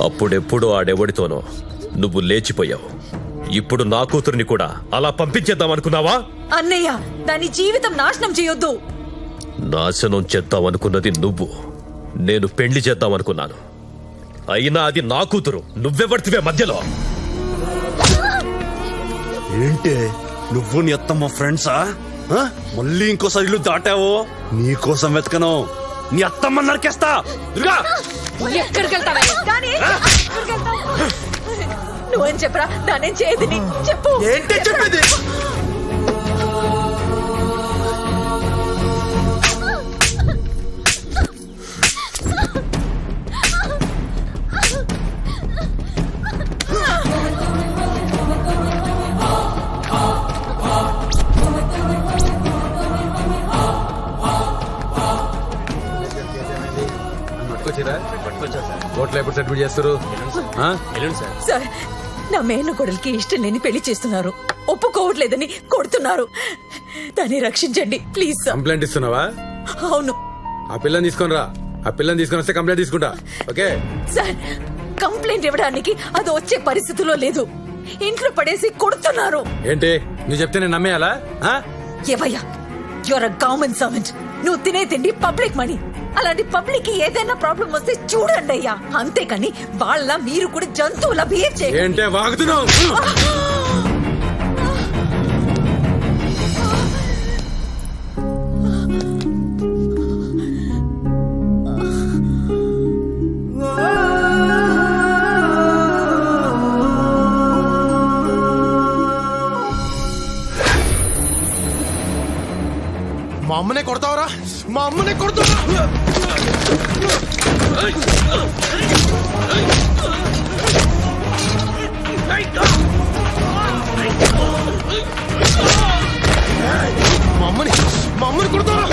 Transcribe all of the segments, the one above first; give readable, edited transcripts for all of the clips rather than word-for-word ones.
అప్పుడెప్పుడు ఆడెవడితోనో నువ్వు లేచిపోయావు. ఇప్పుడు నా కూతుర్ని కూడా అలా పంపించేద్దామనుకున్నావా? అన్నయ్య, దాని జీవితం నాశనం చేయొద్దు. నాశనం చేద్దామనుకున్నది నువ్వు, నేను పెళ్లి చేద్దామనుకున్నాను. అయినా అది నా కూతురు, నువ్వెవడితివే మధ్యలో? ఏంటే నువ్వు నీ అత్తమ్మ ఫ్రెండ్సా? మళ్ళీ ఇంకోసారి ఇల్లు దాటావో నీకోసం వెతకను, నీ అత్తమ్మ నరికేస్తా. ఎక్కడికి వెళ్తావా? నువ్వేం చెప్పరా? దానేం చేయదని చెప్పు. ఏంటే చెప్పేది? ఓట్లు ఎప్పుడు సెటిల్ చేస్తారు? సార్, నా మేనకోడలికి ఇష్టం లేని పెళ్లి చేస్తున్నారు, ఒప్పుకోవట్లేదని కొడుతున్నారు. దాన్ని రక్షించండి ప్లీజ్ సార్. కంప్లైంట్ ఇస్తున్నావా? అవును. ఆ పిల్లని తీసుకొని రా. ఆ పిల్లని తీసుకొని వస్తే కంప్లైంట్ తీసుకుంటా. ఓకే సార్, కంప్లైంట్ ఇవ్వడానికి అది వచ్చే పరిస్థితిలో లేదు. ఇంట్లో పడేసి కొడుతున్నారు. ఏంటి నువ్వు చెప్తే నేను నమ్మేయాలా? ఏవయ్యా, యువర్ అ గవర్నమెంట్ సర్వెంట్. నువ్వు తినే తిండి పబ్లిక్ మనీ. అలాంటి పబ్లిక్ కి ఏదైనా ప్రాబ్లం వస్తే చూడండి అయ్యా, అంతేకాని వాళ్ళ మీరు కూడా జంతువులా బిహేవ్ చేయండి. ఏంటే వాగుతున్నావు? మా అమ్మనే కొడతావరా? మా అమ్మనే కొడతావరా? మా అమ్మని కొడతావరా?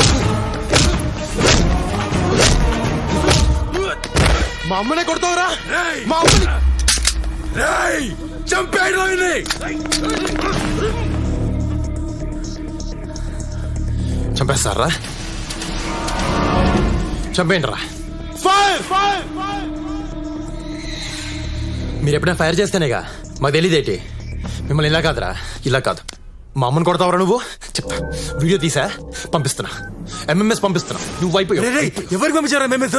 మా అమ్మనే కొడతావరా? మా అమ్మని చంపేయ్. చంపేస్తారా? చంపేయండి రా. మీరు ఎప్పుడైనా ఫైర్ చేస్తేనేగా మాకు తెలియదేంటి? మిమ్మల్ని ఇలా కాదురా, ఇలా కాదు. మా అమ్మని కొడతావరా నువ్వు? చెప్తా, వీడియో తీసా పంపిస్తున్నా, MMS పంపిస్తున్నా. నువ్వు అయిపోయావు. ఎవరికి పంపించారా MMS?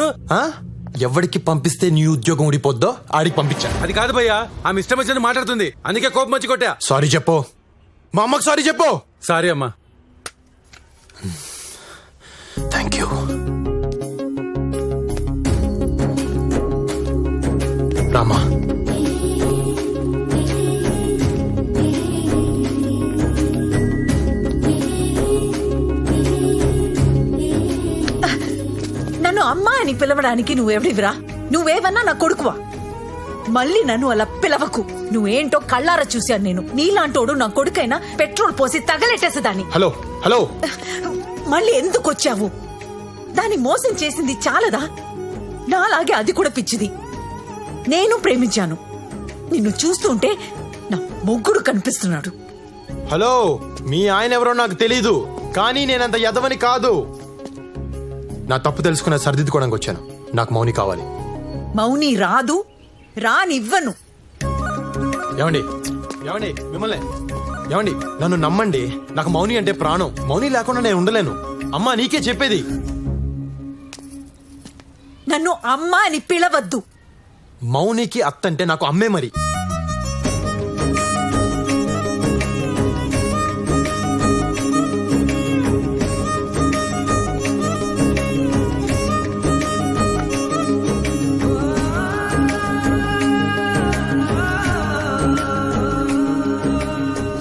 ఎవరికి పంపిస్తే నీ ఉద్యోగం ఊడిపోద్దో ఆడికి పంపించా. అది కాదు భయ్యా, ఆమె ఇష్టం వచ్చినట్టు మాట్లాడుతుంది, అందుకే కోపం వచ్చి కొట్టా. సారీ చెప్పు, మా అమ్మకి సారీ చెప్పు. సారీ అమ్మా. Thank you. రామా, నన్ను అమ్మా అని పిలవడానికి నువ్వెవడివిరా? నువ్వేవన్నా నా కొడుకువా? మళ్ళీ నన్ను అలా పిలవకు. నువ్వేంటో కళ్ళారా చూశాను నేను. నీలాంటోడు నా కొడుకైనా పెట్రోల్ పోసి తగలెట్టేసేదాన్ని. హలో హలో, మళ్ళీ ఎందుకు వచ్చావు? దాన్ని మోసం చేసింది చాలదా? నాలాగే అది కూడా పిచ్చిది. నేను ప్రేమించాను. నిన్ను చూస్తుంటే నా మొగ్గుడు కనిపిస్తున్నాడు. హలో, మీ ఆయన ఎవరో నాకు తెలీదు, కానీ నేనంత ఎదవని కాదు. నా తప్పు తెలుసుకున్న సరిదిద్దుకోవడానికి వచ్చాను. నాకు మౌని కావాలి. మౌని రాదు, రానివ్వను. ఏమండి ఏమండి మిమ్మల్ని ఏమండి, నన్ను నమ్మండి. నాకు మౌని అంటే ప్రాణం. మౌని లేకుండా నేను ఉండలేను. అమ్మా, నీకే చెప్పేది. నన్ను అమ్మా అని పిలవద్దు. మౌనికి అత్తంటే నాకు అమ్మే. మరి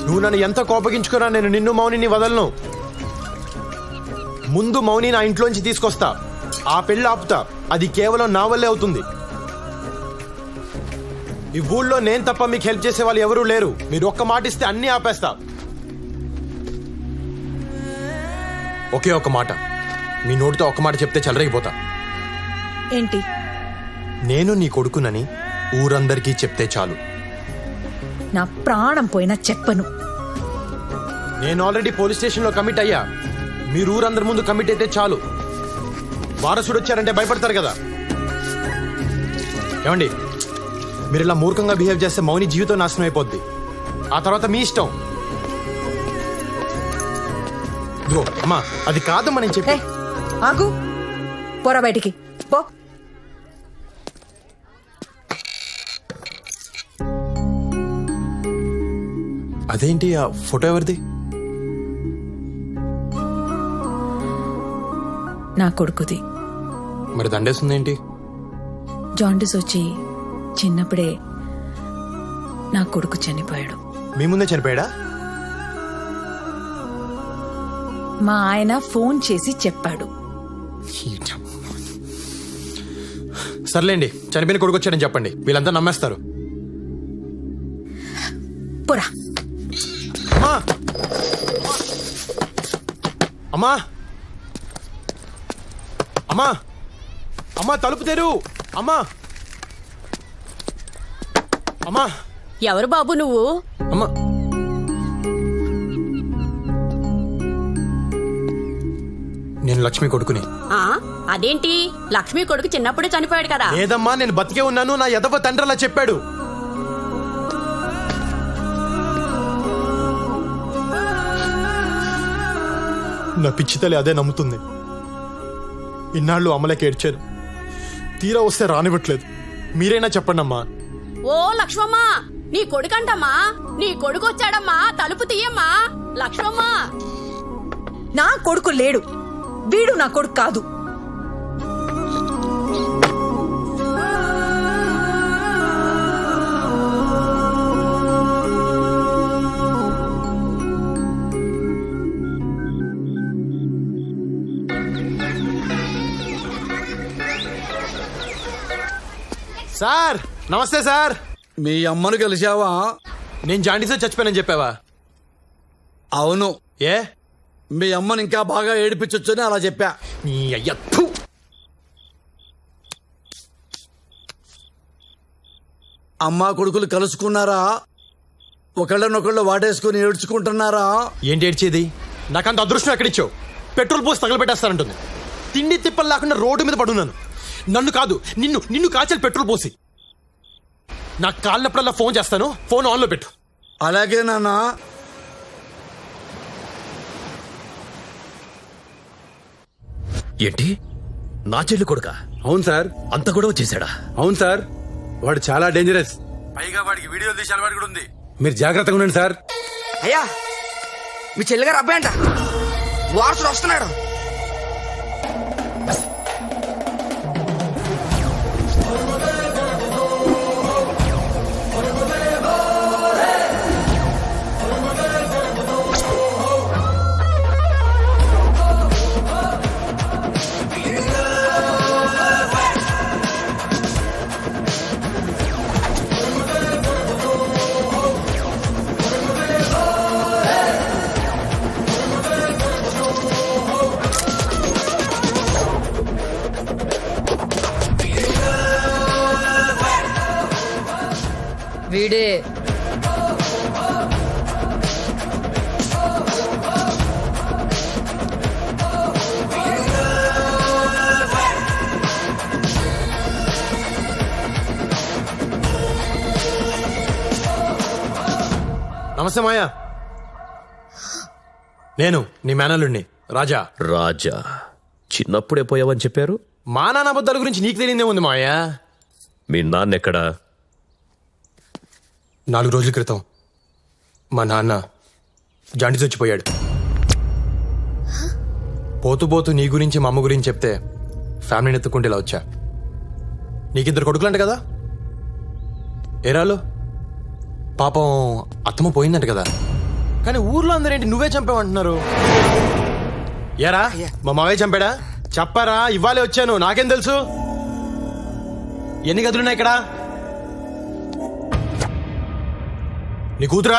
నువ్వు నన్ను ఎంత కోపగించుకున్నా నేను నిన్ను మౌనిని వదలను. ముందు మౌని నా ఇంట్లోంచి తీసుకొస్తా, ఆ పెళ్ళి ఆపుతా. అది కేవలం నా వల్లే అవుతుంది. ఈ ఊళ్ళో నేను తప్ప మీకు హెల్ప్ చేసే వాళ్ళు ఎవరూ లేరు. మీరు ఒక్క మాట ఇస్తే అన్నీ ఆపేస్తా. ఒకే ఒక్క మాట, మీ నోటితో ఒక్క మాట చెప్తే చెలరైపోతా. ఏంటి? నేను నీ కొడుకునని ఊరందరికీ చెప్తే చాలు. నా ప్రాణం పోయినా చెప్పను. నేను ఆల్రెడీ పోలీస్ స్టేషన్లో కమిట్ అయ్యా. మీరు ఊరందరి ముందు కమిట్ అయితే చాలు, వారసుడు వచ్చారంటే భయపడతారు కదా. ఏమండి, మీరు ఇలా మూర్ఖంగా బిహేవ్ చేస్తే మౌని జీవితం నాశనం అయిపోద్ది. ఆ తర్వాత మీ ఇష్టం. ఇదిగో అమ్మా, అది కాదమ్మా నేను చెప్పే. ఆగు, పోరా బయటికి పో. అదేంటి ఆ ఫోటో ఎవరిది? నా కొడుకుది. మరి దండేస్తుందేంటి? జాండీస్ వచ్చి చిన్నప్పుడే నా కొడుకు చనిపోయాడు. మీ ముందే చనిపోయాడా? మా ఆయన ఫోన్ చేసి చెప్పాడు. సర్లేండి, చనిపోయిన కొడుకు వచ్చాడని చెప్పండి, వీళ్ళంతా నమ్మేస్తారు. పోరా. అమ్మా అమ్మా అమ్మా అమ్మా, తలుపు తెరు. అమ్మా అమ్మా ఎవరు బాబు నువ్వు? అమ్మా, నేను లక్ష్మి కొడుకుని. ఆ అదేంటి, లక్ష్మి కొడుకు చిన్నప్పుడే చనిపోయాడు కదా. లేదమ్మా, నేను బతికే ఉన్నాను. నా ఎదవ తండ్రి అలా చెప్పాడు. నా పిచ్చి తల్లి అదే నమ్ముతుంది. ఇన్నాళ్ళు అమ్మలకి ఏడ్చాను, తీరా వస్తే రానివ్వట్లేదు. మీరైనా చెప్పండి అమ్మా. ఓ లక్ష్మమ్మ, నీ కొడుకంటమ్మా, నీ కొడుకు వచ్చాడమ్మా, తలుపు తీయమ్మా. లక్ష్మమ్మ, నా కొడుకు లేడు, వీడు నా కొడుకు కాదు. సార్ నమస్తే సార్. మీ అమ్మను కలిశావా? నేను జాండీసే చచ్చిపోయానని చెప్పావా? అవును. ఏ మీ అమ్మని ఇంకా బాగా ఏడిపించొచ్చని అలా చెప్పా. నీ అయ్య థు. అమ్మా కొడుకులు కలుసుకున్నారా? ఒకళ్ళనొకళ్ళు వాటేసుకుని ఏడ్చుకుంటున్నారా? ఏంటి ఏడ్చేది? నాకంత అదృష్టం ఎక్కడిచ్చావు? పెట్రోల్ పోసి తగలబెట్టేస్తానంటుంది. తిండి తిప్పలు లేకుండా రోడ్డు మీద పడున్నాను. నన్ను కాదు, నిన్ను కాచాలి పెట్రోల్ పోసి. నాకు కాళ్ళప్పుడల్లా ఫోన్ చేస్తాను, ఫోన్ ఆన్లో పెట్టు. అలాగే నాన్న. ఏంటి, నా చెల్లి కొడుకా? అవును సార్. అంత గొడవ చేశాడా? అవును సార్, వాడు చాలా డేంజరస్. పైగా వాడికి వీడియో తీసే అలవాటు కూడా ఉంది. మీరు జాగ్రత్తగా ఉండండి సార్. అయ్యా, మీ చెల్లిగారు అబ్బాయి అంట, వారసుడు వస్తున్నాడు. వీడే. నమస్తే మాయా, నేను నీ మేనల్లుడిని రాజా. రాజా, చిన్నప్పుడే పోయావని చెప్పారు. మా నాన్న అబద్ధాల గురించి నీకు తెలియదే ఉంది మాయా. మీ నాన్నెక్కడా? 4 రోజుల క్రితం మా నాన్న జాండీస్ వచ్చిపోయాడు. పోతూ పోతూ నీ గురించి మా అమ్మ గురించి చెప్తే ఫ్యామిలీని ఎత్తుకుంటే ఇలా వచ్చా. నీకిద్దరు కొడుకులంట కదా, ఏరాలు పాపం అత్తమ్మ పోయిందంట కదా. కానీ ఊర్లో అందరేంటి నువ్వే చంపావంటున్నారు. ఏరా మా మావయ్య చంపాడా? చెప్పారా? ఇవ్వాలే వచ్చాను, నాకేం తెలుసు. ఎన్ని గదులున్నాయి ఇక్కడ? నీ కూతురా?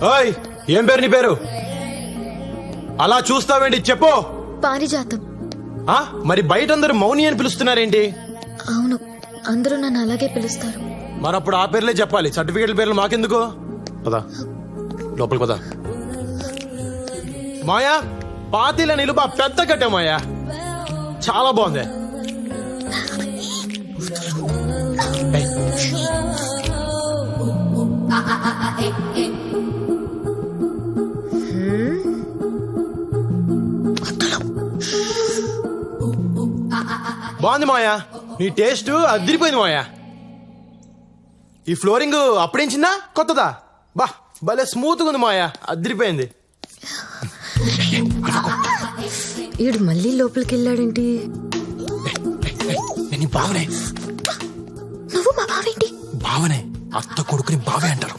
ఓయ్, ఏం పేరు నీ పేరు? అలా చూస్తావేంటి, చెప్పు. పారిజాతం. ఆ, మరి బయట అందరూ మౌని అని పిలుస్తున్నారేంటి? అవును, అందరూ నన్ను అలాగే పిలుస్తారు. మరప్పుడు ఆ పేర్లే చెప్పాలి, సర్టిఫికేట్ల పేర్లు మాకెందుకు? పదా లోపలికి పదా. మాయా, పాతీల నిలువ పెద్ద కట్టే మాయా, చాలా బాగుంది. ఏయ్. బాగుంది మాయా, నీ టేస్ట్ అదిరిపోయింది మాయా. ఈ ఫ్లోరింగ్ అప్పుడేంచిందా కొత్తదా? బా భలే స్మూత్గా ఉంది మాయా, అదిరిపోయింది. ఈడు మళ్ళీ లోపలికి వెళ్ళాడేంటి? నేను బావనే. నువ్వు మా బావేంటి? బావనే, అత్త కొడుకుని బావే అంటారు.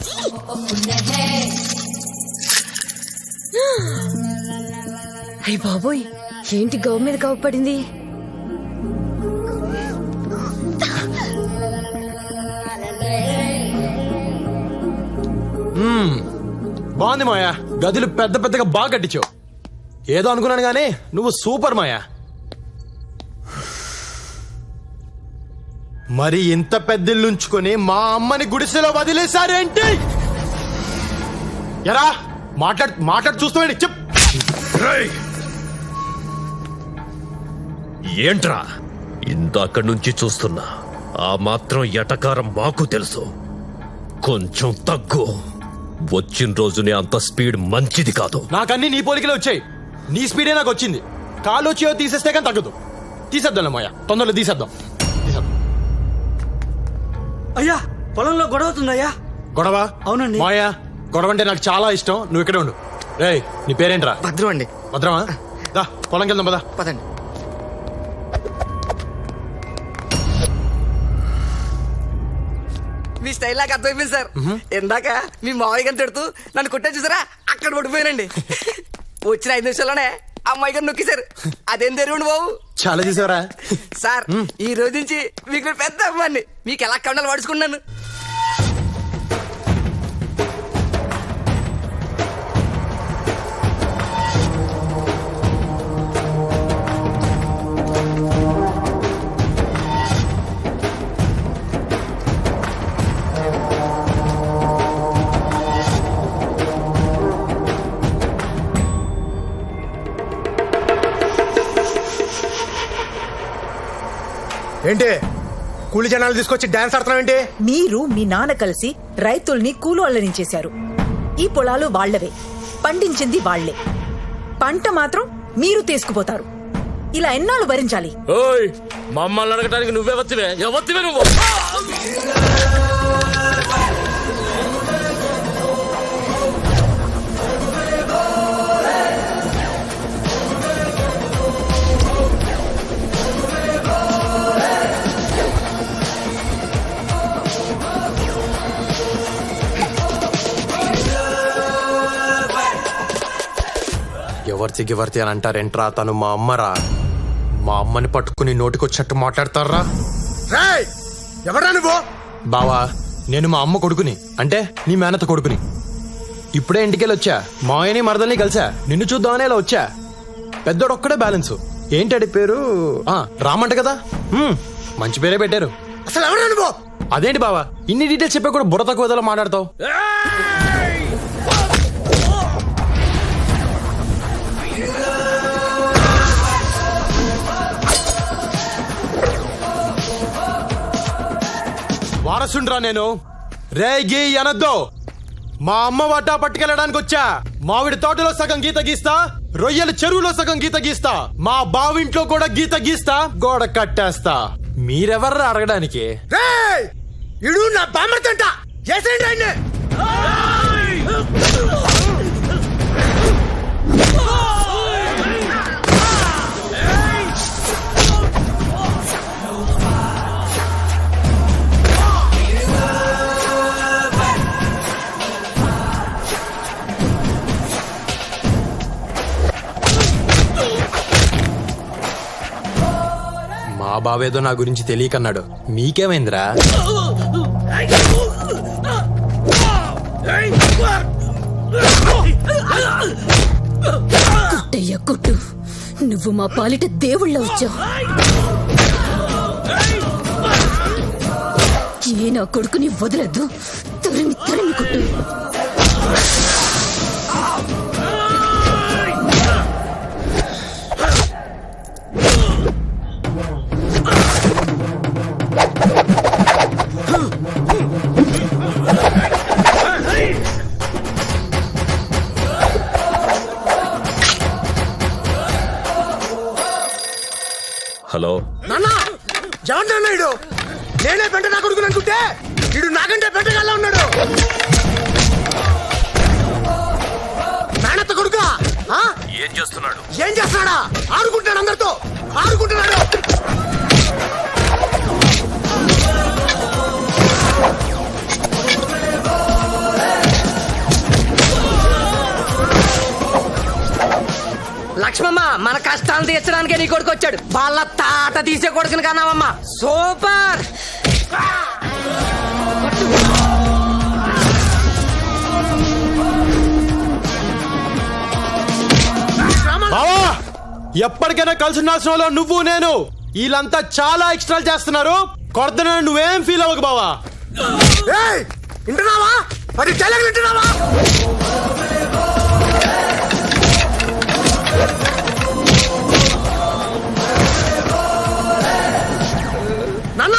అయ్య బాబోయ్, ఏంటి గౌ మీద కావపడింది? బాగుంది మాయా, గదులు పెద్ద పెద్దగా బాగా కట్టించావు. ఏదో అనుకున్నాను గానీ నువ్వు సూపర్ మాయా. మరి ఇంత పెద్దిల్లుంచుకొని మా అమ్మని గుడిసెలో వదిలేశారేంటి? ఎరా మాట్లాడు చూస్తామండి, చెప్. ఏంట్రా ఇందాక నుంచి చూస్తున్నా, ఆ మాత్రం ఎటకారం మాకు తెలుసు. కొంచెం తగ్గు. వచ్చిన రోజునే అంత స్పీడ్ మంచిది కాదు. నాకన్నీ నీ పోలికలే వచ్చాయి, నీ స్పీడే నాకు వచ్చింది. కాలు వచ్చి తీసేస్తే కానీ తగ్గదు. తీసేద్దాం మాయా, తొందరలో తీసేద్దాం. అయ్యా పొలంలో గొడవ అవుతుందయ్యా. గొడవ? అవునండి. మాయా, గొడవ అంటే నాకు చాలా ఇష్టం. నువ్వు ఇక్కడే ఉండు. రేయ్, నీ పేరేంట్రా? భద్రం అండి. భద్రమా? దా పొలంకి వెళ్దాం పదా. పదండి. మీ స్టైల్ నాకు అర్థమైపోయింది సార్. ఇందాక మీ మావయ్య గారిని తిడుతూ నన్ను కొట్టా చూసారా, అక్కడ పడిపోయానండి. వచ్చిన 5 నిమిషాల్లోనే అమ్మాయి గారు నొక్కేశారు. అదేం తెలియండి బాబు. చాలా చూసావరా సార్, ఈ రోజు నుంచి మీకు నేను పెద్ద అమ్మాయిని. మీకు ఎలా కండాలు పడుచుకున్నాను. ఏంటి కూలి జనాలు తీసుకొచ్చి డాన్స్ ఆడుతున్నావు ఏంటి? మీరు మీ నాన్న కలిసి రైతుల్ని కూలోళ్ళని చేశారు. ఈ పొలాలు వాళ్లవే, పండించింది వాళ్లే, పంట మాత్రం మీరు తీసుకుపోతారు. ఇలా ఎన్నాళ్ళు భరించాలి? ఓయ్, మమ్మల్ని అడగటానికి నువ్వే వచ్చివే. ఎవరివే నువ్వు? ఎవరితి అని అంటారేంట్రా? తను మా అమ్మరా. మా అమ్మని పట్టుకుని నోటికొచ్చినట్టు మాట్లాడతారా? ఎవరా నువ్వు? బావా, నేను మా అమ్మ కొడుకుని, అంటే నీ మేనత కొడుకుని. ఇప్పుడే ఇంటికెళ్ళి వచ్చా, మాయని మరదల్ని కలిసా. నిన్ను చూద్దామని ఇలా వచ్చా. పెద్దోడొక్కడే బ్యాలెన్స్. ఏంటడి పేరు? రామంట కదా. మంచి పేరే పెట్టారు. అసలు ఎవరా నువ్వు? అదేంటి బావా, ఇన్ని డీటెయిల్స్ చెప్పా కూడా బుర్ర తక్కువ విధాలు మాట్లాడతావు? వారసుండ్రా నేను. రేగి అనద్దు. మా అమ్మ వాటా పట్టుకెళ్ళడానికి వచ్చా. మామిడి తోటలో సగం గీత గీస్తా, రొయ్యల చెరువులో సగం గీత గీస్తా, మా బావింట్లో కూడా గీత గీస్తా, గోడ కట్టేస్తా. మీరెవర్రా అడగడానికి? ఇడు నా బామ్మర్తంట. మా బావేదో నా గురించి తెలియకన్నాడు. మీకేమైందిరా? కుట్టయ్య కుట్టు, నువ్వు మా పాలిట దేవుళ్ళ వచ్చావు. ఏ నా కొడుకుని వదలద్దు, తరిమి తరిమి కుట్టు. హలో నాన్న ఎవరు నాయుడు నేనే పెంట నా కొడుకుని అనుకుంటే వీడు నాకంటే పెంటగాళ్ళ ఉన్నాడు. మేనత్త కొడుక ఏం చేస్తున్నాడు? ఏం చేస్తున్నాడా? ఆడుకుంటున్నాడు, అందరితో ఆడుకుంటున్నాడు. లక్ష్మమ్మ మన కష్టాలు తీర్చడానికే నీ కొడుకు వచ్చాడు. వాళ్ళ తాట తీసే కొడుకుని కన్నావమ్మా. సూపర్. బావా ఎప్పటికైనా కలిసి ఉండాల్సిన వాళ్ళు నువ్వు నేను. వీళ్ళంతా చాలా ఎక్స్ట్రాలు చేస్తున్నారు. కొడతన నువ్వేం ఫీల్ అవ్వకు బావా. వింటున్నావా? మరి డైలాగ్ వింటున్నావా? నాన్న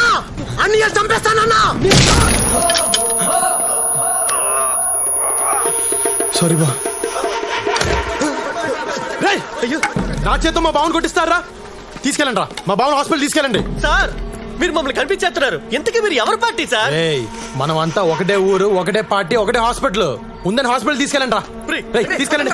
అన్ని చంపేస్తానన్నా. సారీ బా. నా చేత మా బావన్ కొట్టిస్తారా? తీసుకెళ్ళండి రా, మా బావన్ హాస్పిటల్ తీసుకెళ్ళండి. సార్ మీరు మమ్మల్ని కనిపించేస్తున్నారు. ఎంతకీ మీరు ఎవరు పార్టీ సార్? మనం అంతా ఒకటే ఊరు, ఒకటే పార్టీ, ఒకటే హాస్పిటల్ ఉందని హాస్పిటల్ తీసుకెళ్ళండి రా. తీసుకెళ్ళండి.